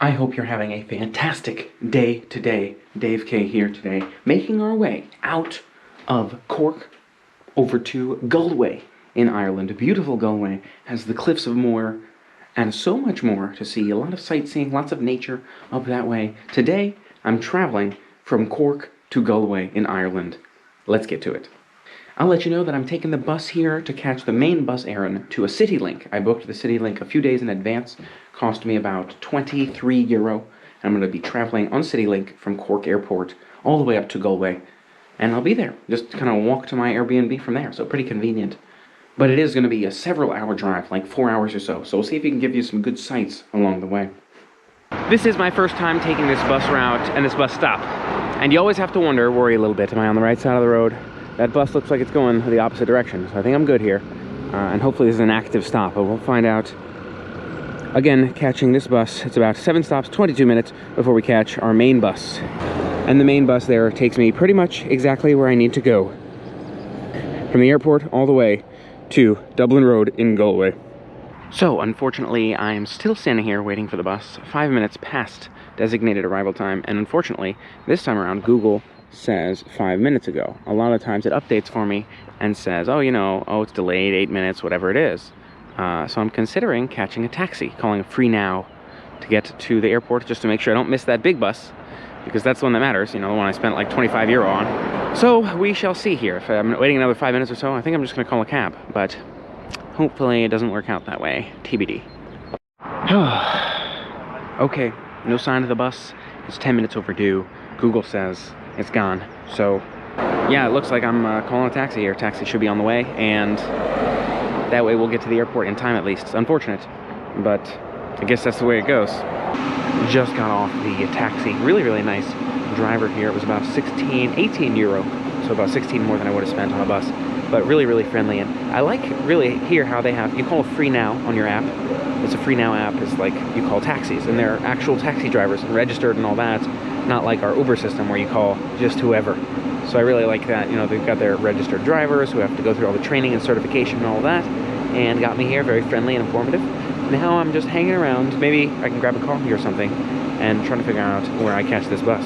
I hope you're having a fantastic day today. Dave K here today, making our way out of Cork over to Galway in Ireland. Beautiful Galway has the cliffs of Moher and so much more to see. A lot of sightseeing, lots of nature up that way. Today, I'm traveling from Cork to Galway in Ireland. Let's get to it. I'll let you know that I'm taking the bus here to catch the main bus errand to a city link. I booked the city link a few days in advance. Cost me about €23. I'm going to be traveling on city link from Cork Airport all the way up to Galway. And I'll be there. Just kind of walk to my Airbnb from there, so pretty convenient. But it is going to be a several hour drive, like 4 hours or so. So we'll see if we can give you some good sights along the way. This is my first time taking this bus route and this bus stop. And you always have to worry a little bit. Am I on the right side of the road? That bus looks like it's going the opposite direction, so I think I'm good here. And hopefully this is an active stop, but we'll find out. Again, catching this bus, it's about 7 stops, 22 minutes before we catch our main bus. And the main bus there takes me pretty much exactly where I need to go. From the airport all the way to Dublin Road in Galway. So, unfortunately, I'm still standing here waiting for the bus, 5 minutes past designated arrival time, and unfortunately, this time around, Google says 5 minutes ago. A lot of times it updates for me and says, it's delayed 8 minutes, whatever it is. So I'm considering catching a taxi, calling a free now to get to the airport just to make sure I don't miss that big bus, because that's the one that matters, the one I spent like €25 on. So we shall see here. If I'm waiting another 5 minutes or so, I think I'm just going to call a cab, but hopefully it doesn't work out that way. TBD. Okay, no sign of the bus. It's 10 minutes overdue. Google says it's gone. So yeah, it looks like I'm calling a taxi here. Taxi should be on the way, and that way we'll get to the airport in time at least. It's unfortunate, but I guess that's the way it goes. Just got off the taxi. Really, really nice driver here. It was about €18, so about 16 more than I would have spent on a bus. But really, really friendly. And I like really here how they have, you call free now on your app. It's a free now app. It's like you call taxis, and they're actual taxi drivers and registered and all that. Not like our Uber system where you call just whoever. So I really like that. They've got their registered drivers who have to go through all the training and certification and all that, and got me here, very friendly and informative. Now I'm just hanging around. Maybe I can grab a coffee or something and trying to figure out where I catch this bus.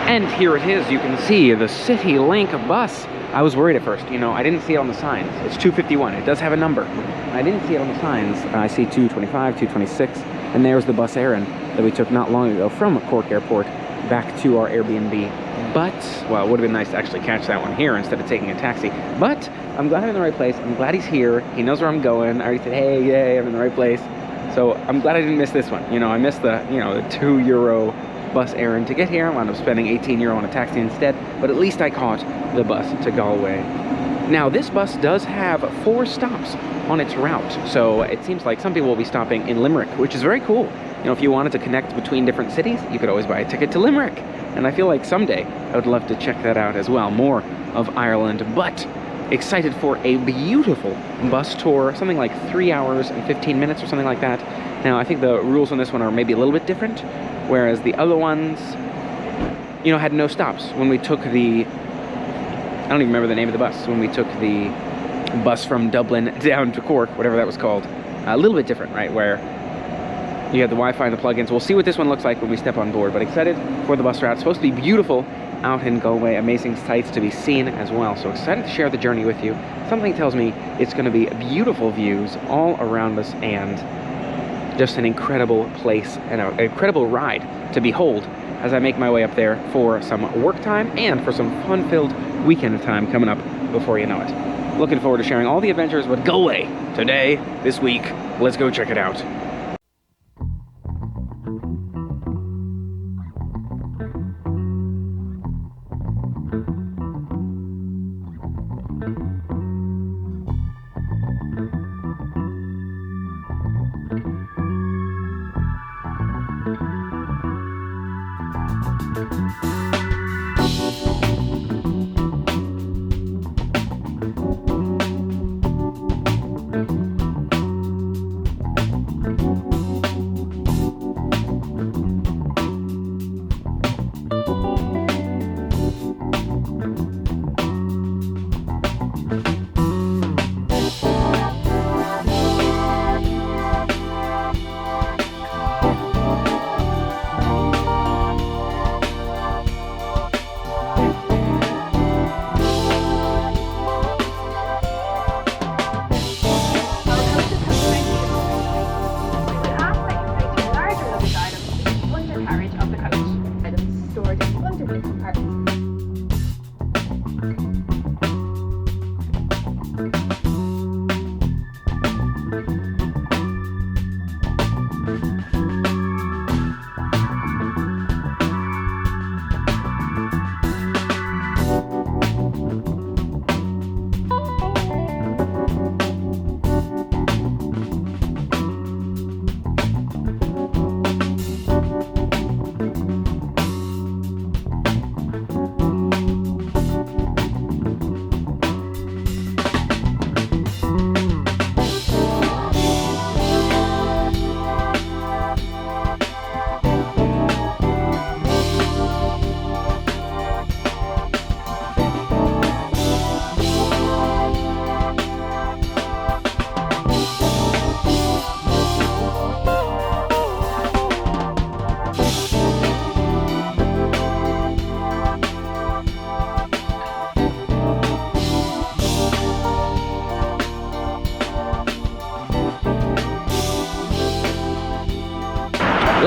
And here it is. You can see the City Link bus. I was worried at first. I didn't see it on the signs. It's 251. It does have a number. I didn't see it on the signs. I see 225, 226, and there's the bus errand that we took not long ago from Cork Airport back to our Airbnb. But, well, it would have been nice to actually catch that one here instead of taking a taxi. But I'm glad I'm in the right place. I'm glad he's here. He knows where I'm going. I already said, hey, yay, I'm in the right place. So I'm glad I didn't miss this one. I missed the, the €2 bus errand to get here. I wound up spending €18 on a taxi instead. But at least I caught the bus to Galway. Now, this bus does have 4 stops on its route. So it seems like some people will be stopping in Limerick, which is very cool. If you wanted to connect between different cities, you could always buy a ticket to Limerick. And I feel like someday I would love to check that out as well. More of Ireland, but excited for a beautiful bus tour, something like 3 hours and 15 minutes or something like that. Now, I think the rules on this one are maybe a little bit different, whereas the other ones, had no stops. When we took the, I don't even remember the name of the bus, when we took the bus from Dublin down to Cork, whatever that was called, a little bit different, right, where you have the Wi-Fi and the plugins. We'll see what this one looks like when we step on board, but excited for the bus route. It's supposed to be beautiful out in Galway, amazing sights to be seen as well. So excited to share the journey with you. Something tells me it's going to be beautiful views all around us and just an incredible place and an incredible ride to behold as I make my way up there for some work time and for some fun-filled weekend time coming up before you know it. Looking forward to sharing all the adventures with Galway today, this week. Let's go check it out.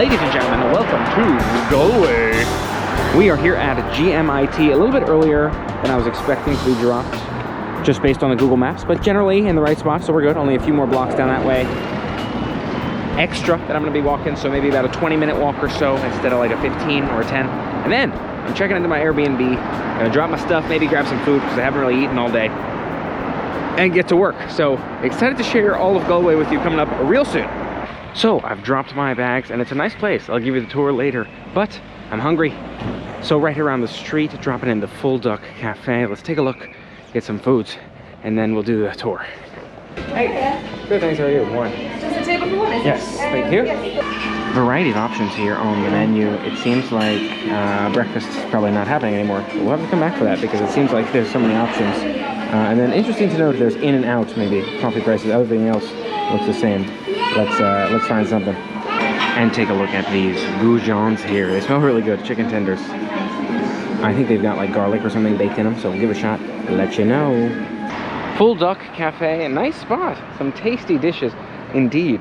Ladies and gentlemen, welcome to Galway. We are here at GMIT a little bit earlier than I was expecting to be dropped, just based on the Google Maps, but generally in the right spot, so we're good. Only a few more blocks down that way. Extra that I'm gonna be walking, so maybe about a 20-minute walk or so instead of like a 15 or a 10. And then I'm checking into my Airbnb, gonna drop my stuff, maybe grab some food because I haven't really eaten all day, and get to work. So excited to share all of Galway with you coming up real soon. So I've dropped my bags and it's a nice place. I'll give you the tour later, but I'm hungry. So right here around the street, dropping in the Full Duck Cafe. Let's take a look, get some foods, and then we'll do the tour. Hey, good, thanks, how are you? One. Just a table for one, is Yes, thank you. Yes. Variety of options here on the menu. It seems like breakfast is probably not happening anymore. We'll have to come back for that because it seems like there's so many options. And then interesting to note, there's in and out maybe coffee prices. Everything else looks the same. Let's find something and take a look at these goujons here. They smell really good. Chicken tenders. I think they've got like garlic or something baked in them, so we'll give it a shot. Let you know. Full Duck Cafe, a nice spot. Some tasty dishes indeed.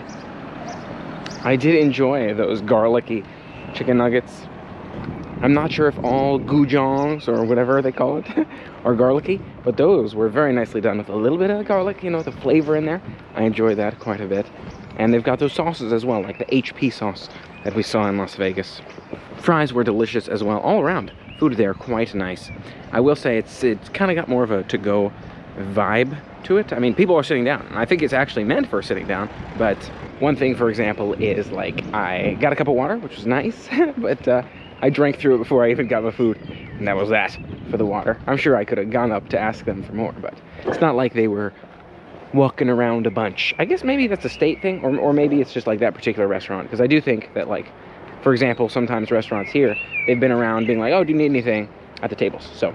I did enjoy those garlicky chicken nuggets. I'm not sure if all goujons or whatever they call it are garlicky, but those were very nicely done with a little bit of garlic, you know, the flavor in there. I enjoyed that quite a bit. And they've got those sauces as well, like the HP sauce that we saw in Las Vegas. Fries were delicious as well, all around. Food there, quite nice. I will say it's kind of got more of a to-go vibe to it. I mean, people are sitting down, and I think it's actually meant for sitting down, but one thing, for example, is like I got a cup of water, which was nice, but I drank through it before I even got my food, and that was that for the water. I'm sure I could have gone up to ask them for more, but it's not like they were walking around a bunch. I guess maybe that's a state thing, or maybe it's just like that particular restaurant, because I do think that, like, for example, sometimes restaurants here, they've been around being like, oh, do you need anything at the tables? So,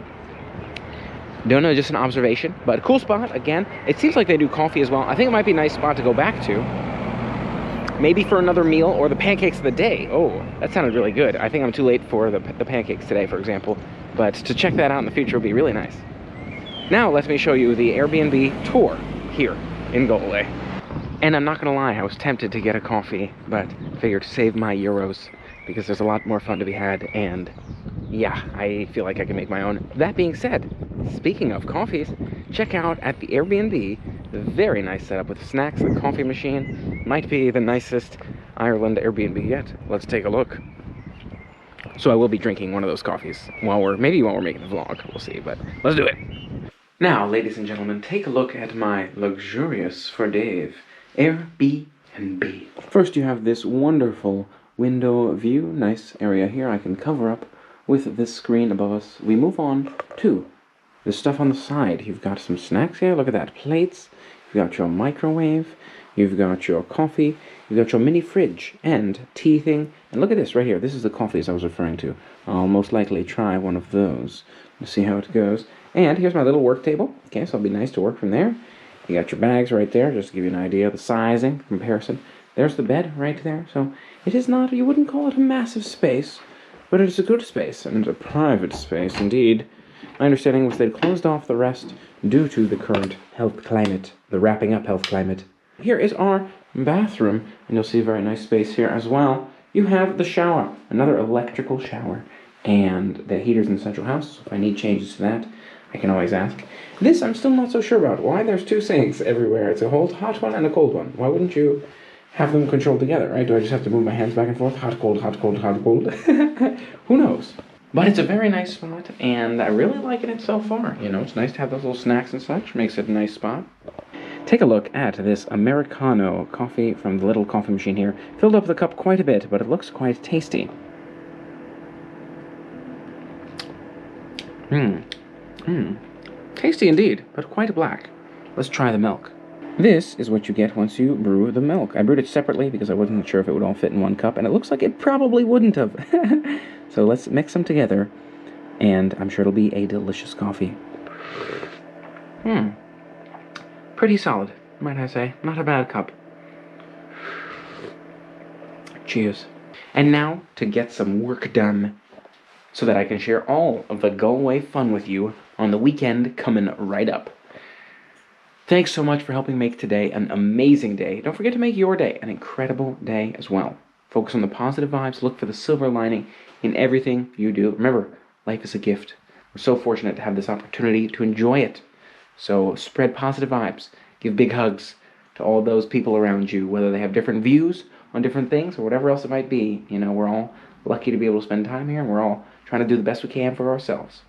don't know, just an observation, but cool spot. Again, it seems like they do coffee as well. I think it might be a nice spot to go back to, maybe for another meal, or the pancakes of the day. Oh, that sounded really good. I think I'm too late for the pancakes today, for example, but to check that out in the future would be really nice. Now, let me show you the Airbnb tour here in Galway. And I'm not gonna lie, I was tempted to get a coffee, but figured to save my euros because there's a lot more fun to be had, and yeah, I feel like I can make my own. That being said, speaking of coffees, check out at the Airbnb, the very nice setup with snacks, the coffee machine. Might be the nicest Ireland Airbnb yet. Let's take a look. So I will be drinking one of those coffees maybe while we're making the vlog, we'll see, but let's do it. Now, ladies and gentlemen, take a look at my luxurious for Dave Airbnb. First, you have this wonderful window view, nice area here I can cover up with this screen above us. We move on to the stuff on the side. You've got some snacks here, look at that, plates, you've got your microwave, you've got your coffee, you've got your mini fridge and tea thing, and look at this right here, this is the coffees I was referring to. I'll most likely try one of those to see how it goes. And here's my little work table. Okay, so it'll be nice to work from there. You got your bags right there, just to give you an idea of the sizing, comparison. There's the bed right there. So it is not, you wouldn't call it a massive space, but it is a good space, and a private space indeed. My understanding was they'd closed off the rest due to the current health climate, the wrapping up health climate. Here is our bathroom, and you'll see a very nice space here as well. You have the shower, another electrical shower, and the heater's in the central house, so if I need changes to that, I can always ask. This I'm still not so sure about. Why there's two sinks everywhere? It's a hot one and a cold one. Why wouldn't you have them controlled together, right? Do I just have to move my hands back and forth? Hot, cold, hot, cold, hot, cold. Who knows? But it's a very nice spot, and I really liking it so far. You know, it's nice to have those little snacks and such. Makes it a nice spot. Take a look at this Americano coffee from the little coffee machine here. Filled up the cup quite a bit, but it looks quite tasty. Tasty indeed, but quite black. Let's try the milk. This is what you get once you brew the milk. I brewed it separately because I wasn't sure if it would all fit in one cup, and it looks like it probably wouldn't have. So let's mix them together, and I'm sure it'll be a delicious coffee. Pretty solid, might I say. Not a bad cup. Cheers. And now, to get some work done, so that I can share all of the Galway fun with you on the weekend coming right up. Thanks so much for helping make today an amazing day. Don't forget to make your day an incredible day as well. Focus on the positive vibes. Look for the silver lining in everything you do. Remember, life is a gift. We're so fortunate to have this opportunity to enjoy it. So spread positive vibes. Give big hugs to all those people around you, whether they have different views on different things or whatever else it might be. You know, we're all lucky to be able to spend time here, and we're all trying to do the best we can for ourselves.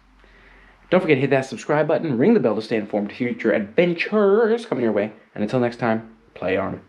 Don't forget to hit that subscribe button, ring the bell to stay informed of future adventures coming your way. And until next time, play on.